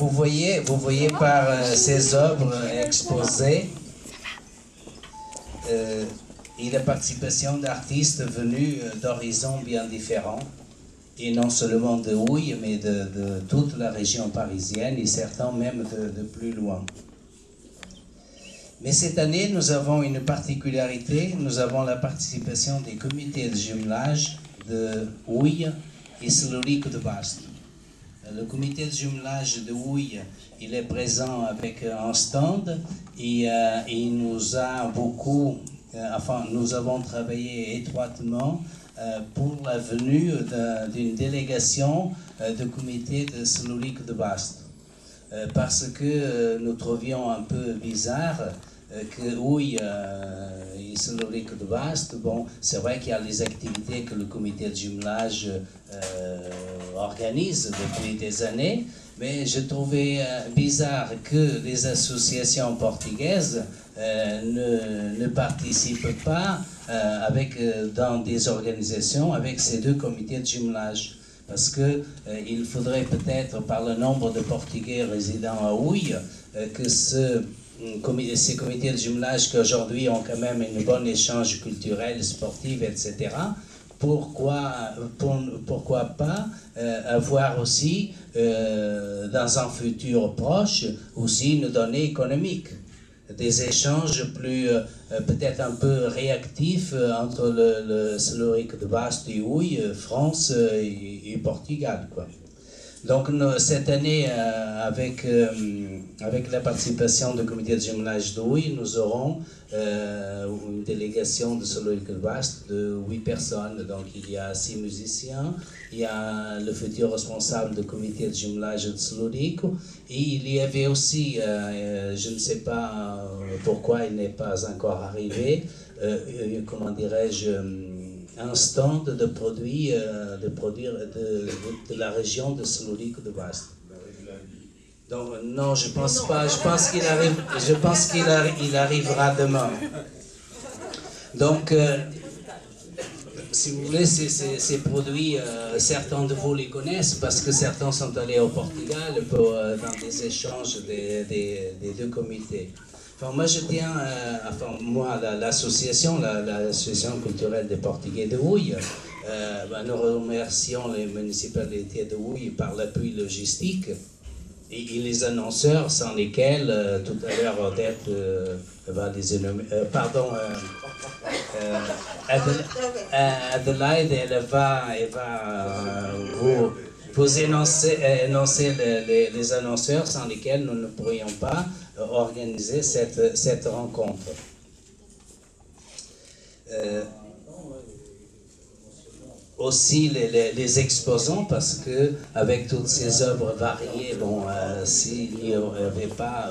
Vous voyez par ces œuvres exposées et la participation d'artistes venus d'horizons bien différents, et non seulement de Houille, mais de toute la région parisienne, et certains même de plus loin. Mais cette année, nous avons une particularité, nous avons la participation des comités de jumelage de Houille et Celorico de Vasto. Le comité de jumelage de Houille, il est présent avec un stand et il nous a beaucoup, nous avons travaillé étroitement pour la venue d'une délégation du comité de Celorico de Vasto. Parce que nous trouvions un peu bizarre que Houille et Celorico de Vasto, bon, c'est vrai qu'il y a les activités que le comité de jumelage organise depuis des années, mais je trouvais bizarre que les associations portugaises ne participent pas dans des organisations avec ces deux comités de jumelage. Parce qu'il faudrait peut-être, par le nombre de Portugais résidant à Houille, que ces comités de jumelage qui aujourd'hui ont quand même un bon échange culturel, sportif, etc., pourquoi pas avoir aussi, dans un futur proche, aussi une donnée économique, des échanges plus, peut-être un peu réactifs entre le Celorico de Vasto et Houille, France et Portugal, quoi. Donc cette année, avec la participation du comité de jumelage de Houille, nous aurons une délégation de Celorico de Vasto de 8 personnes. Donc il y a 6 musiciens, il y a le futur responsable du comité de jumelage de Celorico, et il y avait aussi, je ne sais pas pourquoi il n'est pas encore arrivé, comment dirais-je, un stand de produits de la région de Celorico de Vasto. Donc non, je pense pas. Je pense qu'il arrivera demain. Donc, si vous voulez, ces produits, certains de vous les connaissent parce que certains sont allés au Portugal dans des échanges des deux comités. Enfin, moi, je tiens, l'association culturelle des Portugais de Houille, nous remercions les municipalités de Houille par l'appui logistique et les annonceurs sans lesquels, tout à l'heure, Odette va les énumérer, Adelaide, elle va vous énoncer les annonceurs sans lesquels nous ne pourrions pas organiser cette rencontre. Aussi les exposants, parce que avec toutes ces œuvres variées, bon, s'il n'y avait pas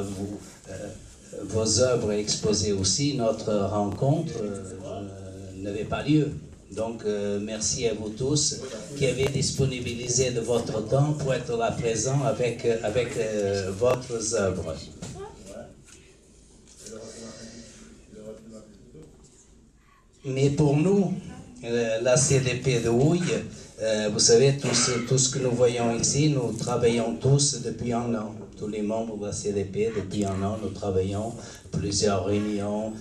vos œuvres exposées aussi, notre rencontre n'avait pas lieu. Donc, merci à vous tous qui avez disponibilisé de votre temps pour être là présent avec votre œuvre. Mais pour nous, la CDP de Houille, vous savez, tout ce que nous voyons ici, nous travaillons tous depuis un an. Tous les membres de la CDP, depuis un an, nous travaillons plusieurs réunions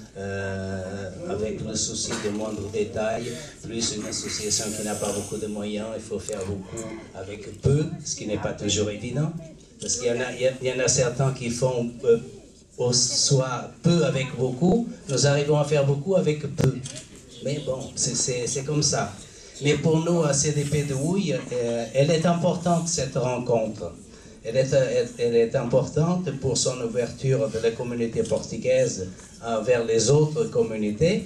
avec le souci de moindres détails, plus une association qui n'a pas beaucoup de moyens, il faut faire beaucoup avec peu, ce qui n'est pas toujours évident, parce qu'il y en a certains qui font soit peu avec beaucoup, nous arrivons à faire beaucoup avec peu. Mais bon, c'est comme ça. Mais pour nous, à CDP de Houille, elle est importante, cette rencontre. Elle est importante pour son ouverture de la communauté portugaise vers les autres communautés,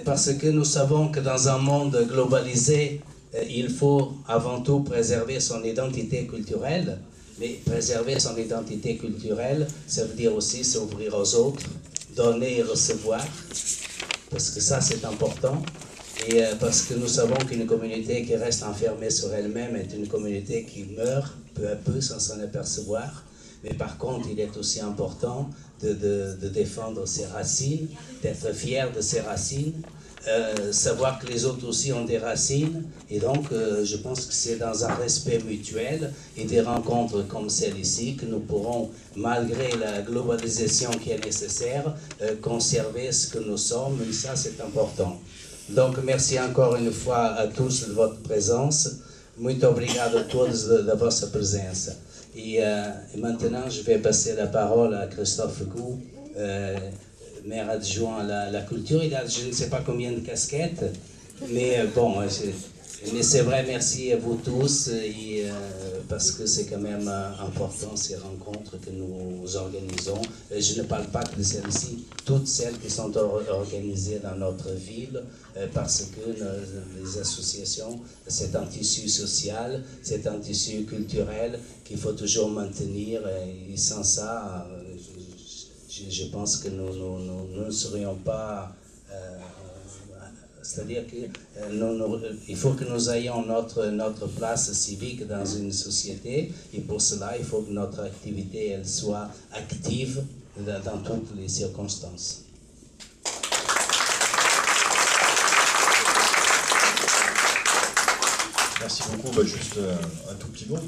parce que nous savons que dans un monde globalisé, il faut avant tout préserver son identité culturelle, mais préserver son identité culturelle, ça veut dire aussi s'ouvrir aux autres, donner et recevoir, parce que ça c'est important. Et parce que nous savons qu'une communauté qui reste enfermée sur elle-même est une communauté qui meurt peu à peu sans s'en apercevoir. Mais par contre, il est aussi important de défendre ses racines, d'être fier de ses racines, savoir que les autres aussi ont des racines. Et donc, je pense que c'est dans un respect mutuel et des rencontres comme celle-ci que nous pourrons, malgré la globalisation qui est nécessaire, conserver ce que nous sommes. Et ça, c'est important. Donc, merci encore une fois à tous de votre présence. Muito obrigado a todos da vossa presença. Et maintenant, je vais passer la parole à Christophe Gou, maire adjoint à la culture. Il a je ne sais pas combien de casquettes, mais bon, mais c'est vrai, merci à vous tous, et, parce que c'est quand même important ces rencontres que nous organisons. Je ne parle pas que de celles-ci, toutes celles qui sont organisées dans notre ville, parce que les associations, c'est un tissu social, c'est un tissu culturel qu'il faut toujours maintenir, et sans ça, je pense que nous ne serions pas... c'est-à-dire qu'il faut que nous ayons notre place civique dans une société, et pour cela, il faut que notre activité elle soit active dans toutes les circonstances. Merci beaucoup. Juste un tout petit mot.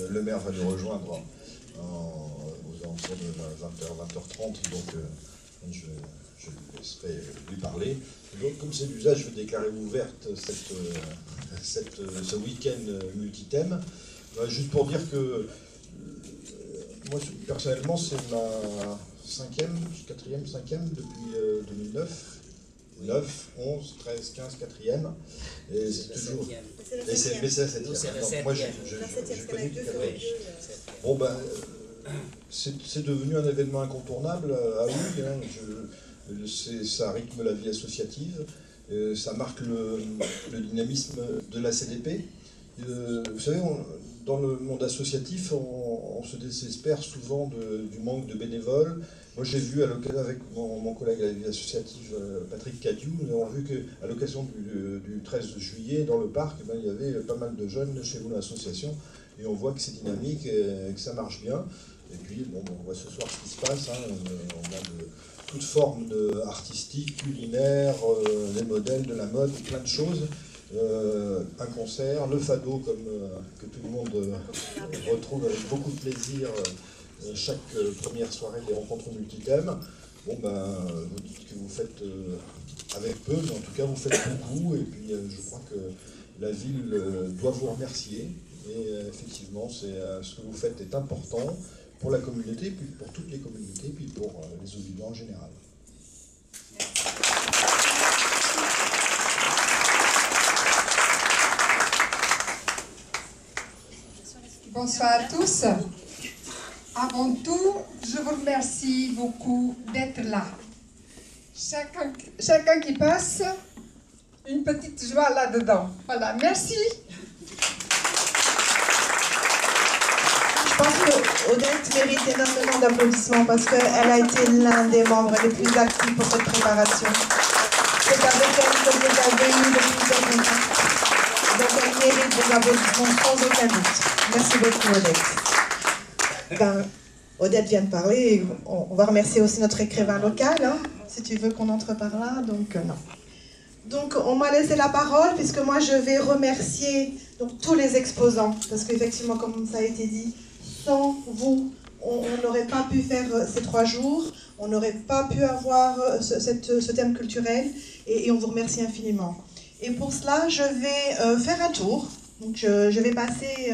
Le maire va nous rejoindre aux alentours de 20h, 20h30, donc je lui laisserai lui parler. Donc, comme c'est l'usage, je vais déclarer ouverte ce week-end multithème. Juste pour dire que moi, personnellement, c'est ma 5e depuis 2009. 9, 11, 13, 15, 4e. Et c'est toujours. Mais c'est la 7e. Moi, je connais du 4e. Bon, c'est devenu un événement incontournable à Houille. Ça rythme la vie associative. Ça marque le dynamisme de la CDP. Vous savez, dans le monde associatif, on se désespère souvent du manque de bénévoles. Moi, j'ai vu, avec mon collègue à la vie associative, Patrick Cadiou, nous avons vu qu'à l'occasion du 13 juillet, dans le parc, il y avait pas mal de jeunes chez vous dans l'association, et on voit que c'est dynamique et que ça marche bien. Et puis, on voit ce soir ce qui se passe. On a toute forme artistique, culinaire, des modèles, de la mode, plein de choses. Un concert, le fado, que tout le monde retrouve avec beaucoup de plaisir chaque première soirée des rencontres multithèmes. Bon, vous dites que vous faites avec peu, mais en tout cas vous faites beaucoup, et puis je crois que la ville doit vous remercier, et effectivement ce que vous faites est important pour la communauté, puis pour toutes les communautés, puis pour les Auvillois en général. Bonsoir à tous. Avant tout, je vous remercie beaucoup d'être là. Chacun qui passe, une petite joie là-dedans. Voilà, merci. Je pense qu'Odette mérite énormément d'applaudissements parce qu'elle a été l'un des membres les plus actifs pour cette préparation. C'est avec elle que vous avez eu le plus de contacts. Donc elle mérite vos applaudissements sans aucun doute. Merci beaucoup, Odette. Odette vient de parler, et on va remercier aussi notre écrivain local, si tu veux qu'on entre par là, donc non. Donc on m'a laissé la parole, puisque moi je vais remercier tous les exposants, parce qu'effectivement, comme ça a été dit, sans vous, on n'aurait pas pu faire ces 3 jours, on n'aurait pas pu avoir ce thème culturel, et on vous remercie infiniment. Et pour cela, je vais faire un tour, donc je vais passer...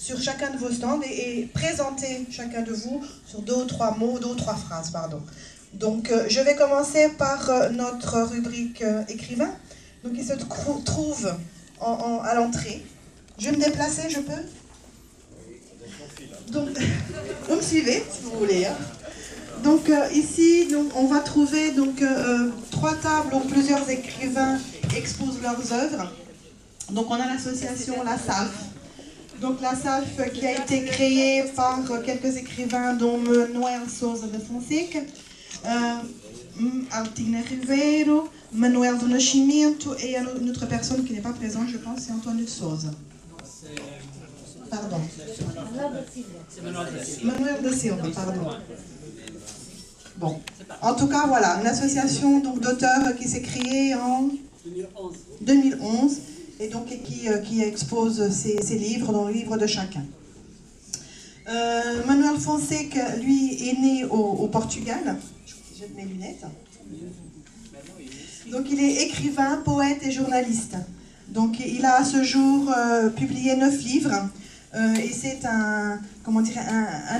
sur chacun de vos stands et présenter chacun de vous sur 2 ou 3 mots, 2 ou 3 phrases, pardon. Donc, je vais commencer par notre rubrique écrivain. Donc, il se trouve à l'entrée. Je vais me déplacer, je peux? Donc, vous me suivez, si vous voulez. Donc, ici, on va trouver 3 tables où plusieurs écrivains exposent leurs œuvres. Donc, on a l'association La Salve. Donc la SALF qui a été créée par quelques écrivains dont Manuel Sousa da Fonseca, Altina Ribeiro, Manuel do Nascimento et une autre personne qui n'est pas présente, je pense, c'est António Sousa. Pardon. Manuel da Silva, pardon. Bon, en tout cas, voilà, une association d'auteurs qui s'est créée en 2011 et donc qui expose ses livres dans le livre de chacun. Manuel Fonseca, lui, est né au Portugal. Je jette mes lunettes. Donc il est écrivain, poète et journaliste. Donc il a à ce jour publié 9 livres et c'est un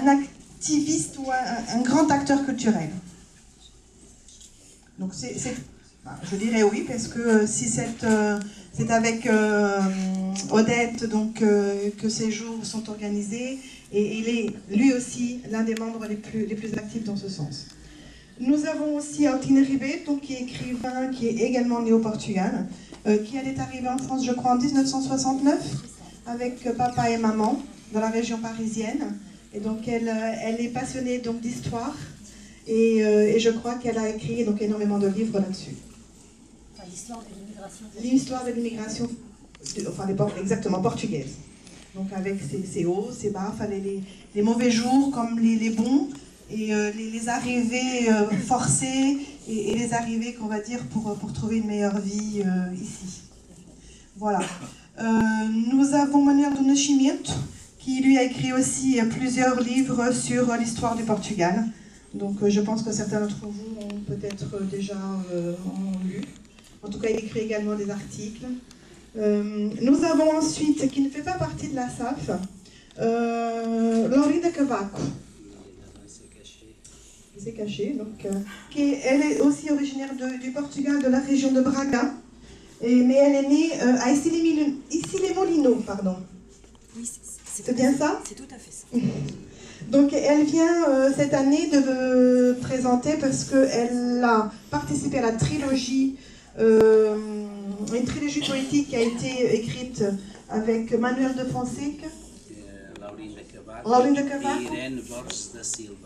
activiste ou un grand acteur culturel. Donc je dirais oui, parce que si c'est avec Odette donc, que ces jours sont organisés, et il est lui aussi l'un des membres les plus actifs dans ce sens. Nous avons aussi Altine Ribet, donc, qui est écrivain, qui est également né au Portugal, qui est arrivé en France, je crois, en 1969, avec papa et maman, dans la région parisienne. Et donc elle est passionnée d'histoire, et je crois qu'elle a écrit donc, énormément de livres là-dessus. Enfin, l'histoire de l'immigration. L'histoire de l'immigration, enfin exactement, portugaise. Donc avec ses hauts, ses bas, les mauvais jours comme les bons, et les arrivées forcées, et les arrivées qu'on va dire pour trouver une meilleure vie ici. Voilà. Nous avons Manuel do Nascimento, qui lui a écrit aussi plusieurs livres sur l'histoire du Portugal. Donc je pense que certains d'entre vous ont peut-être déjà lu. En tout cas, il écrit également des articles. Nous avons ensuite, qui ne fait pas partie de la SAF, Laurinda Cavaco. Il s'est caché. Donc, elle est aussi originaire du Portugal, de la région de Braga. Mais elle est née à Issy-les-Moulineaux, pardon. Oui, c'est bien ça? C'est tout à fait ça. Donc elle vient cette année de présenter parce qu'elle a participé à la trilogie, une trilogie poétique qui a été écrite avec Manuel de Fonseca, Laurinda Cavaco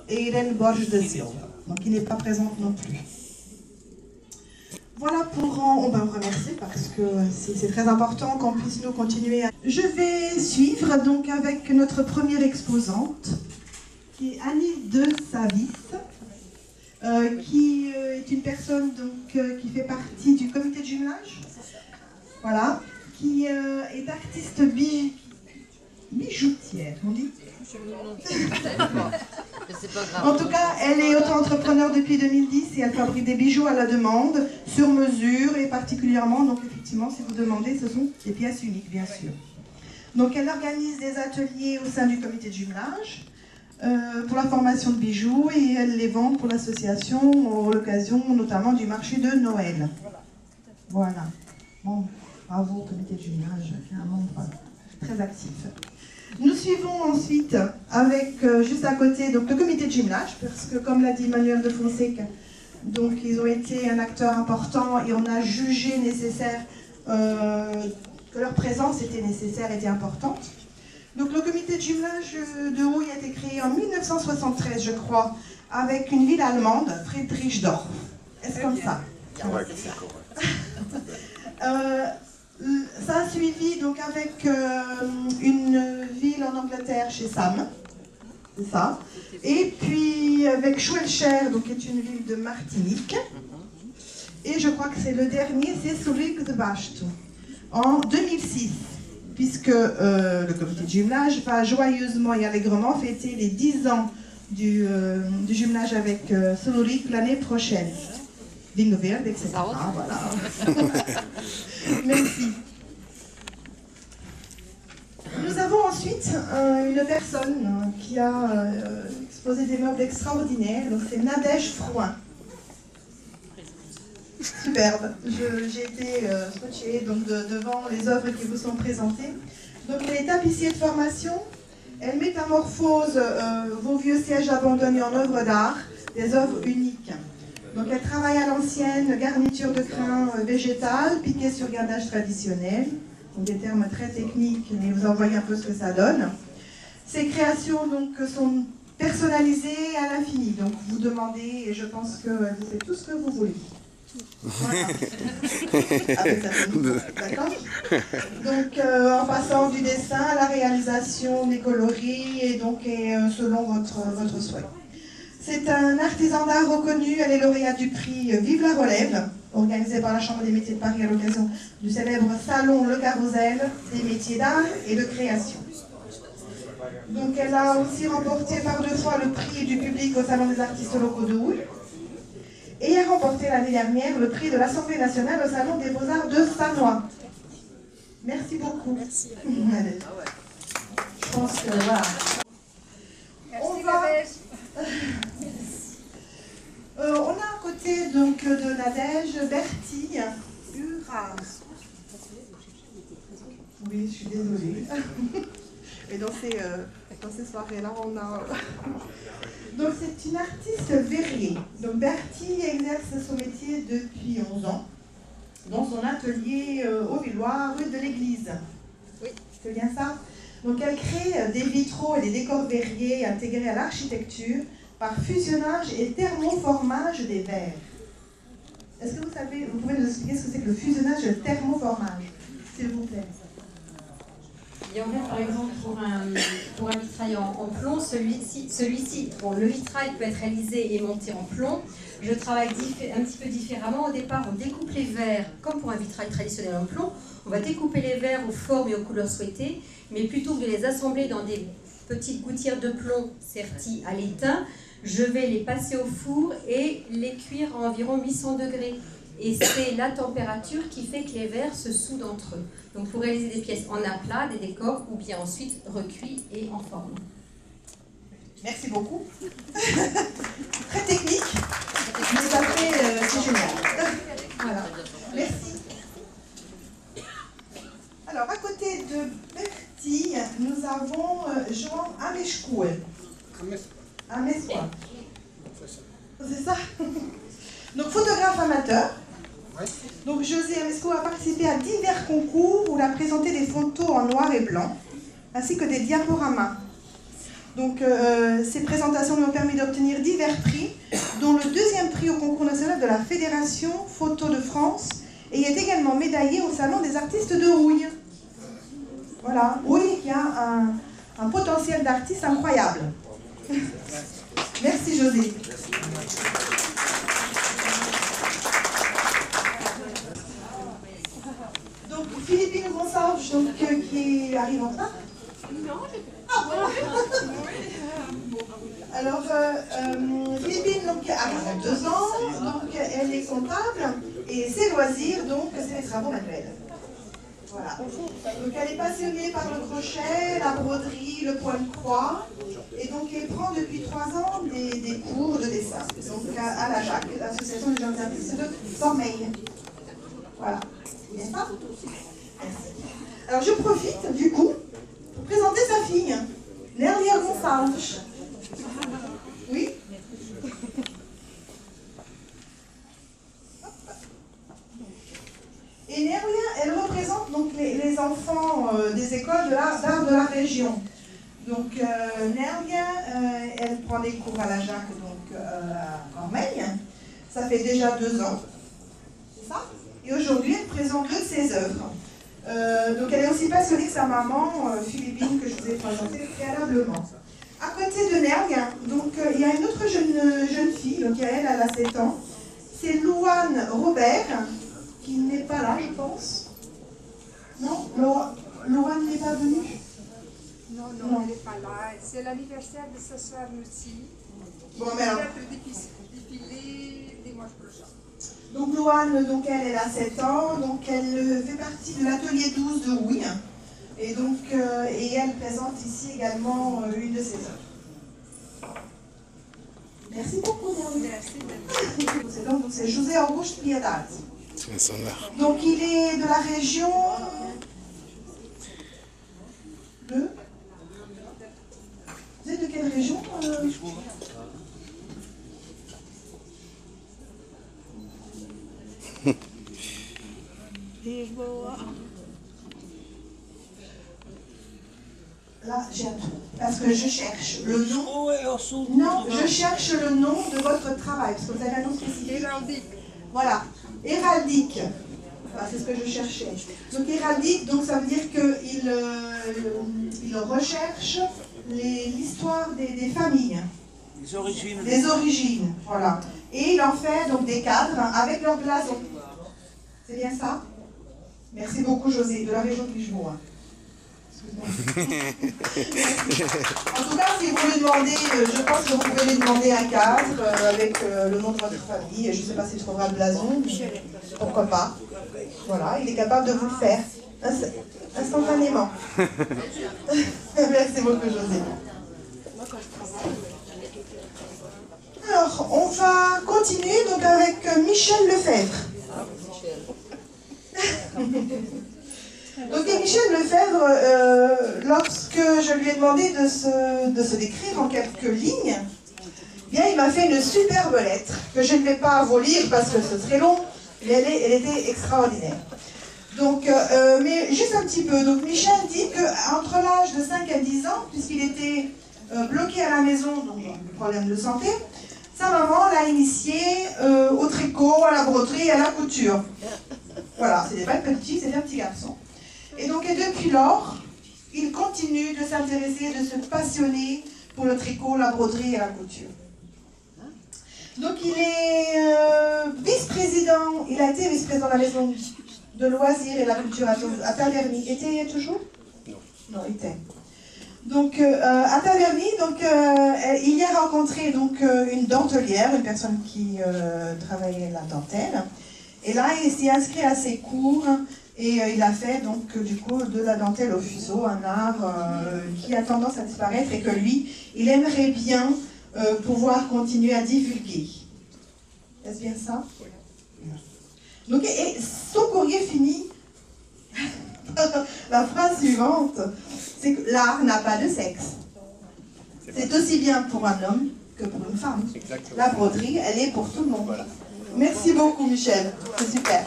et Irene Borges da Silva. Donc il n'est pas présente non plus. Voilà on va vous remercier parce que c'est très important qu'on puisse nous continuer. Je vais suivre donc avec notre première exposante, qui est Annie de Savis, qui est une personne donc, qui fait partie du comité de jumelage, voilà, qui est artiste bijoutière, on dit. En tout cas, elle est auto-entrepreneur depuis 2010 et elle fabrique des bijoux à la demande, sur mesure et particulièrement, donc effectivement, si vous demandez, ce sont des pièces uniques, bien sûr. Donc elle organise des ateliers au sein du comité de jumelage pour la formation de bijoux et elle les vend pour l'association à l'occasion notamment du marché de Noël. Voilà. Bon, bravo au comité de jumelage, qui est un membre très actif. Nous suivons ensuite avec, juste à côté, donc, le comité de jumelage, parce que comme l'a dit Manuel de Fonseca, donc, ils ont été un acteur important et on a jugé nécessaire que leur présence était nécessaire, était importante. Donc le comité de jumelage de Houille a été créé en 1973, je crois, avec une ville allemande, Friedrichsdorf. Est-ce comme ça? Ouais, c'est correct. Ça a suivi donc avec une ville en Angleterre chez Sam, c'est ça. Et puis avec Schwelcher, donc qui est une ville de Martinique. Et je crois que c'est le dernier, c'est Zurich de Basto, en 2006. Puisque le comité de jumelage va joyeusement et allègrement fêter les 10 ans du jumelage avec Zurich l'année prochaine. Vinho Verde, etc. Voilà. Merci. Nous avons ensuite une personne qui a exposé des meubles extraordinaires, donc c'est Nadège Frouin. Superbe. J'ai été scotchée donc, devant les œuvres qui vous sont présentées. Donc elle est tapissier de formation, elle métamorphose vos vieux sièges abandonnés en œuvres d'art, des œuvres uniques. Donc elle travaille à l'ancienne, garniture de crin végétal, piqué sur gardage traditionnel, donc des termes très techniques, mais vous en voyez un peu ce que ça donne. Ces créations donc, sont personnalisées à l'infini, donc vous demandez, et je pense que vous faites tout ce que vous voulez. Voilà. Avec d'accord. Donc en passant du dessin à la réalisation des coloris et donc selon votre souhait. C'est un artisan d'art reconnu. Elle est lauréate du prix Vive la Relève, organisé par la Chambre des métiers de Paris à l'occasion du célèbre salon Le Carrousel des métiers d'art et de création. Donc elle a aussi remporté par 2 fois le prix du public au Salon des artistes locaux de Houille et a remporté l'année dernière le prix de l'Assemblée nationale au Salon des Beaux-Arts de Sannois. Merci beaucoup. Merci. Je pense que voilà. On a à côté donc de Nadège Bertille Uras. Oui, je suis désolée. Et dans ces soirées-là, on a... Donc c'est une artiste verrier. Donc Bertille exerce son métier depuis 11 ans dans son atelier au Villois, rue de l'Église. Oui. C'est bien ça? Donc elle crée des vitraux et des décors verriers intégrés à l'architecture par fusionnage et thermoformage des verres. Est-ce que vous pouvez nous expliquer ce que c'est que le fusionnage et le thermoformage, s'il vous plaît? Et en fait, par exemple, pour un vitrail en plomb, celui-ci, bon, le vitrail peut être réalisé et monté en plomb. Je travaille un petit peu différemment. Au départ, on découpe les verres, comme pour un vitrail traditionnel en plomb. On va découper les verres aux formes et aux couleurs souhaitées, mais plutôt que de les assembler dans des petites gouttières de plomb serties à l'étain, je vais les passer au four et les cuire à environ 800 degrés. Et c'est la température qui fait que les verres se soudent entre eux. Donc pour réaliser des pièces en aplat, des décors, ou bien ensuite recuits et en forme. Merci beaucoup. Très technique, mais après, c'est génial. Voilà. Merci. Alors, à côté de Bertille, nous avons Joan Ameshkoue. Ameshkoue. C'est ça? Donc, photographe amateur. Donc, José Ameshkoue a participé à divers concours où il a présenté des photos en noir et blanc, ainsi que des diaporamas. Donc, ces présentations lui ont permis d'obtenir divers prix, dont le 2e prix au concours national de la Fédération Photo de France, et il est également médaillé au Salon des artistes de Houille. Voilà, Houille qui a un potentiel d'artiste incroyable. Merci José. Donc Philippine Gonçalves, qui arrive en retard. Alors, Philippine a 2 ans, donc elle est comptable, et ses loisirs, donc, c'est les travaux manuels. Voilà. Donc, elle est passionnée par le crochet, la broderie, le point-croix, et donc elle prend depuis 3 ans des cours de dessin, donc à la JAC, l'Association des jeunes artistes de Sommeil. Voilà. N'est-ce pas? Merci. Alors, je profite, du coup, pour présenter sa fille, Nélia Gonçalves. Oui? Et Nélia, elle représente donc les enfants des écoles d'art de la région. Donc Nélia, elle prend des cours à la JAC, donc à Cormeilles. Ça fait déjà 2 ans. C'est ça? Et aujourd'hui, elle présente 2 de ses œuvres. Donc elle est aussi passionnée que sa maman, Philippine, que je vous ai présentée préalablement. À côté de Nélia, donc il y a une autre jeune fille, donc elle a 7 ans. C'est Louane Robert, qui n'est pas là, je pense. Non, Louane n'est pas venue. Non, elle n'est pas là. C'est l'anniversaire de ce soir aussi. Bon, mais alors... défilé dimanche prochain. Donc Louane, donc elle a 7 ans, donc elle fait partie de l'atelier 12 de Houille. Et donc, et elle présente ici également une de ses œuvres. Merci beaucoup, Merci. Donc c'est José Auguste Piedad. Donc il est de la région de... Vous êtes de quelle région Là, j'ai un trou. Parce que je cherche le nom. Non, je cherche le nom de votre travail. Parce que vous avez un nom spécifique. Héraldique. Voilà. Héraldique. Voilà, c'est ce que je cherchais. Donc héraldique, donc ça veut dire qu'il recherche l'histoire des familles. Les origines. Les origines, voilà. Et il en fait donc des cadres avec leur blason. C'est bien ça? Merci beaucoup José, de la région de Lichebourg. En tout cas, si vous lui demandez, je pense que vous pouvez lui demander un cadre avec le nom de votre famille. Je ne sais pas s'il trouvera le blason, mais pourquoi pas. Voilà, il est capable de vous le faire instantanément. Merci beaucoup José. Alors, on va continuer donc avec Michel Lefebvre. Donc Michel Lefebvre, lorsque je lui ai demandé de se décrire en quelques lignes, bien, il m'a fait une superbe lettre que je ne vais pas vous lire parce que ce serait long, mais elle était extraordinaire. Donc, mais juste un petit peu. Donc Michel dit qu'entre l'âge de 5 à 10 ans, puisqu'il était bloqué à la maison, donc problème de santé, sa maman l'a initié au tricot, à la broderie et à la couture. Voilà, c'était pas le petit, c'était un petit garçon. Et donc, depuis lors, il continue de s'intéresser, de se passionner pour le tricot, la broderie et la couture. Donc, il est vice-président, il a été vice-président de la maison de loisirs et de la culture à Taverny. Était toujours? Non. Non, il était. Donc, à Taverny, donc, il y a rencontré donc, une dentelière, une personne qui travaillait la dentelle. Et là, il s'est inscrit à ses cours et il a fait donc du coup de la dentelle au fuseau, un art qui a tendance à disparaître et que lui, il aimerait bien pouvoir continuer à divulguer. Est-ce bien ça? Oui. Donc, et son courrier finit la phrase suivante, c'est que l'art n'a pas de sexe. C'est aussi bien pour un homme que pour une femme. Exactement. La broderie, elle est pour tout le monde. Voilà. Merci beaucoup Michel, c'est super.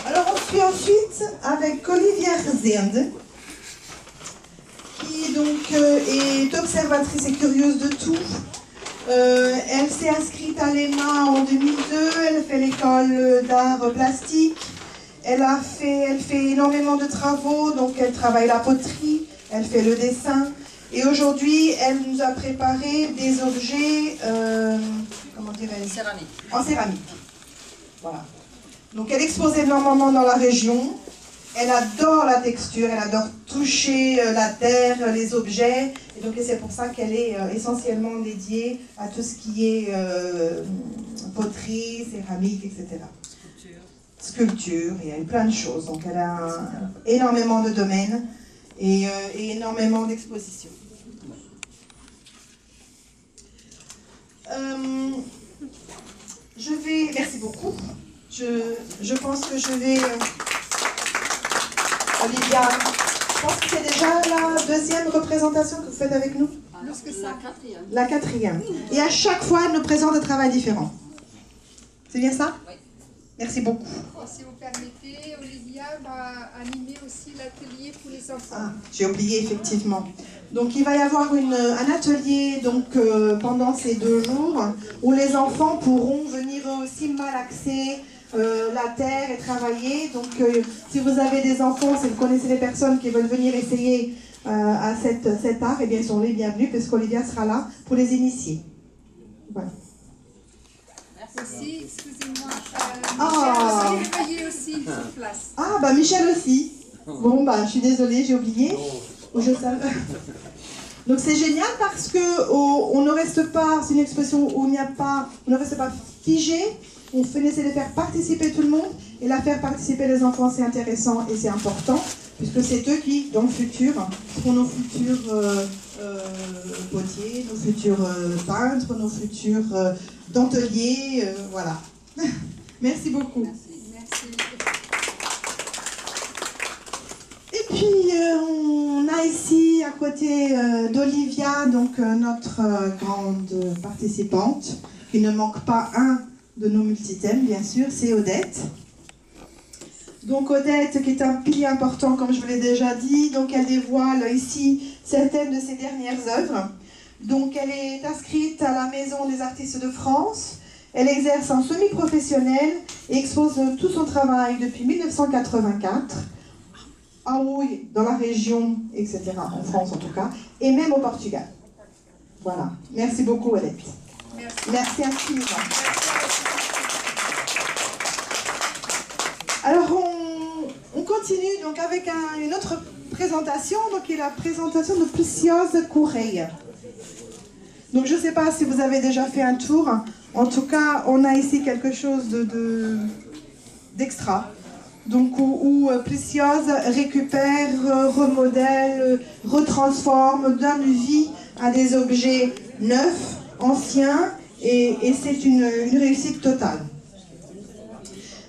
Alors on suit ensuite avec Olivia Zend, qui donc est observatrice et curieuse de tout. Elle s'est inscrite à l'EMA en 2002, elle fait l'école d'art plastique, elle fait énormément de travaux, donc elle travaille la poterie, elle fait le dessin, et aujourd'hui elle nous a préparé des objets, comment dirais-je ? Céramique. En céramique. Voilà. Donc elle expose énormément dans la région. Elle adore la texture, elle adore toucher la terre, les objets, et donc c'est pour ça qu'elle est essentiellement dédiée à tout ce qui est poterie, céramique, etc. Sculpture, il y a eu plein de choses, donc elle a énormément de domaines et énormément d'expositions. Merci beaucoup, je pense que je vais... Olivia, je pense que c'est déjà la deuxième représentation que vous faites avec nous. Plus que ça. La quatrième. La quatrième. Et à chaque fois, elle nous présente un travail différent. C'est bien ça? Oui. Merci beaucoup. Si vous permettez, Olivia va animer aussi l'atelier pour les enfants. Ah, j'ai oublié, effectivement. Donc, il va y avoir un atelier donc, pendant ces 2 jours où les enfants pourront venir eux aussi malaxer la terre et travailler. Donc, si vous avez des enfants, si vous connaissez des personnes qui veulent venir essayer à cet art, eh bien, ils sont les bienvenus parce qu'Olivia sera là pour les initier. Voilà. Aussi, excusez-moi, Ah. Michel aussi, veuillez aussi sur place. Ah, bah Michel aussi. Bon, bah, je suis désolée, j'ai oublié. Je savais. Donc, c'est génial parce qu'on ne reste pas, c'est une expression où on ne reste pas figé. On essaie de faire participer tout le monde, et la faire participer les enfants, c'est intéressant et c'est important, puisque c'est eux qui, dans le futur, seront nos futurs potiers, nos futurs peintres, nos futurs denteliers, voilà. Merci beaucoup. Merci. Et puis, on a ici, à côté d'Olivia, donc notre grande participante, qui ne manque pas un de nos multithèmes, bien sûr, c'est Odette. Donc Odette, qui est un pilier important, comme je vous l'ai déjà dit, donc elle dévoile ici certaines de ses dernières œuvres. Donc elle est inscrite à la Maison des artistes de France, elle exerce en semi-professionnel et expose tout son travail depuis 1984, en Houille, dans la région, etc., en France en tout cas, et même au Portugal. Voilà. Merci beaucoup, Odette. Merci infiniment. Alors, on continue donc avec une autre présentation, donc qui est la présentation de Preciosa Correia. Donc, je ne sais pas si vous avez déjà fait un tour. En tout cas, on a ici quelque chose d'extra. Donc, où Preciosa récupère, remodèle, retransforme, donne vie à des objets neufs, anciens, et c'est une réussite totale.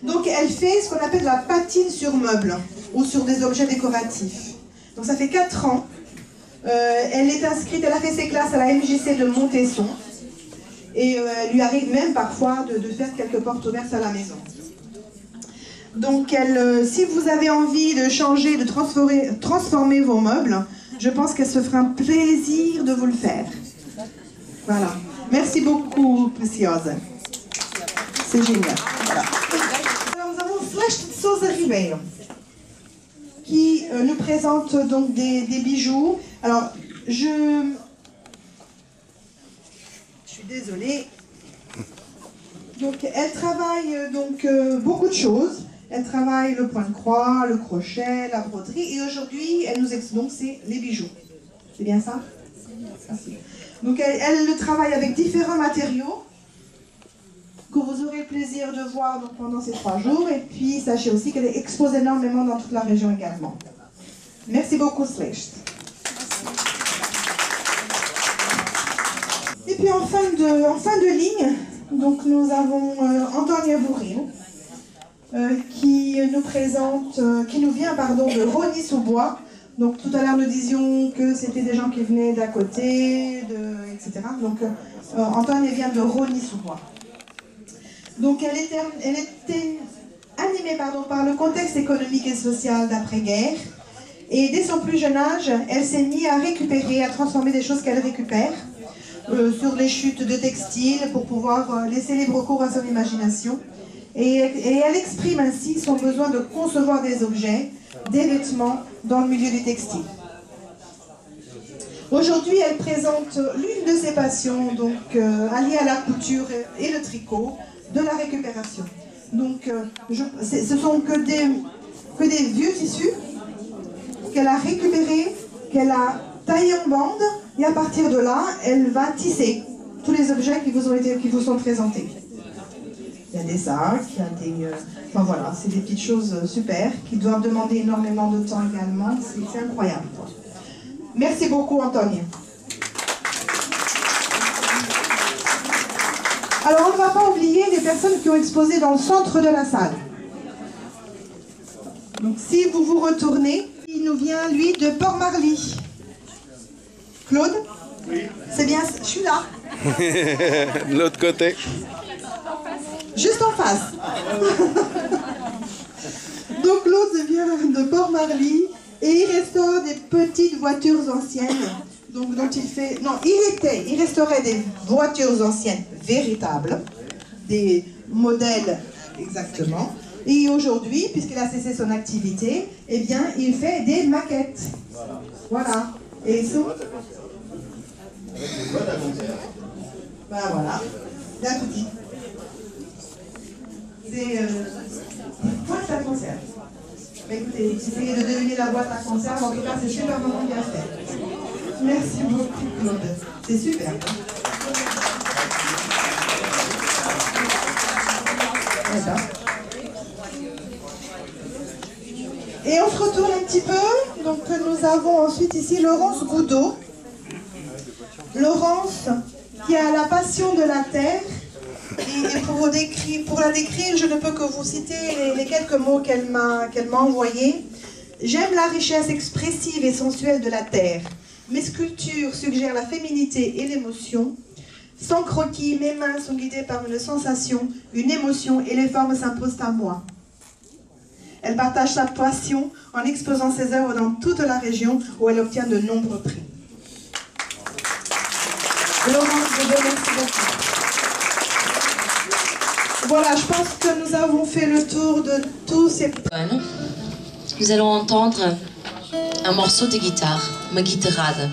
Donc, elle fait ce qu'on appelle la patine sur meuble ou sur des objets décoratifs. Donc, ça fait 4 ans. Elle est inscrite, elle a fait ses classes à la MJC de Montesson. Et elle lui arrive même parfois de faire quelques portes ouvertes à la maison. Donc, si vous avez envie de changer, de transformer vos meubles, je pense qu'elle se fera un plaisir de vous le faire. Voilà. Merci beaucoup, Preciosa. C'est génial. Voilà. Alors, nous avons Celeste de Sousa Ribeiro, qui nous présente donc des bijoux. Alors, je suis désolée. Donc, elle travaille beaucoup de choses. Elle travaille le point de croix, le crochet, la broderie. Et aujourd'hui, elle nous explique, donc c'est les bijoux. C'est bien ça? Donc, elle le travaille avec différents matériaux que vous aurez le plaisir de voir donc, pendant ces 3 jours. Et puis, sachez aussi qu'elle expose énormément dans toute la région également. Merci beaucoup, Celeste. Et puis, en fin de ligne, donc, nous avons Antonia Bourril, qui nous vient de Rosny-sous-Bois. Donc tout à l'heure nous disions que c'était des gens qui venaient d'à côté, etc. Donc Antoine vient de Rosny-sous-Bois. Donc elle était animée par le contexte économique et social d'après-guerre. Et dès son plus jeune âge, elle s'est mise à récupérer, à transformer des choses qu'elle récupère sur les chutes de textiles pour pouvoir laisser libre cours à son imagination. Et elle exprime ainsi son besoin de concevoir des objets, des vêtements dans le milieu du textile. Aujourd'hui, elle présente l'une de ses passions, donc alliée à la couture et le tricot, de la récupération. Donc, ce sont que des vieux tissus qu'elle a récupérés, qu'elle a taillés en bande, et à partir de là, elle va tisser tous les objets qui vous sont présentés. Il y a des sacs, il y a des... enfin voilà, c'est des petites choses super qui doivent demander énormément de temps également. C'est incroyable. Merci beaucoup, Antonia. Alors, on ne va pas oublier les personnes qui ont exposé dans le centre de la salle. Donc, si vous vous retournez, il nous vient, lui, de Port-Marly. Claude? Oui. C'est bien, je suis là. De l'autre côté. Juste en face. Donc Claude vient de Port-Marly et il restaure des petites voitures anciennes. Donc dont il fait... Non, il restaurait des voitures anciennes véritables, des modèles exactement. Et aujourd'hui, puisqu'il a cessé son activité, eh bien, il fait des maquettes. Voilà. Et ça... Ben voilà. Il a tout dit. C'est boîte à conserve. Mais écoutez, essayez de deviner la boîte à conserve, en tout cas c'est super vraiment bien fait. Merci beaucoup Claude, c'est super. Voilà. Et on se retourne un petit peu, donc nous avons ensuite ici Laurence Goudot. Laurence qui a la passion de la terre. Et pour la décrire, je ne peux que vous citer les quelques mots qu'elle m'a envoyés. J'aime la richesse expressive et sensuelle de la terre. Mes sculptures suggèrent la féminité et l'émotion. Sans croquis, mes mains sont guidées par une sensation, une émotion, et les formes s'imposent à moi. Elle partage sa passion en exposant ses œuvres dans toute la région où elle obtient de nombreux prix. Laurence, je vous remercie beaucoup. Voilà, je pense que nous avons fait le tour de tous ces... Nous allons entendre un morceau de guitare, ma guitarade.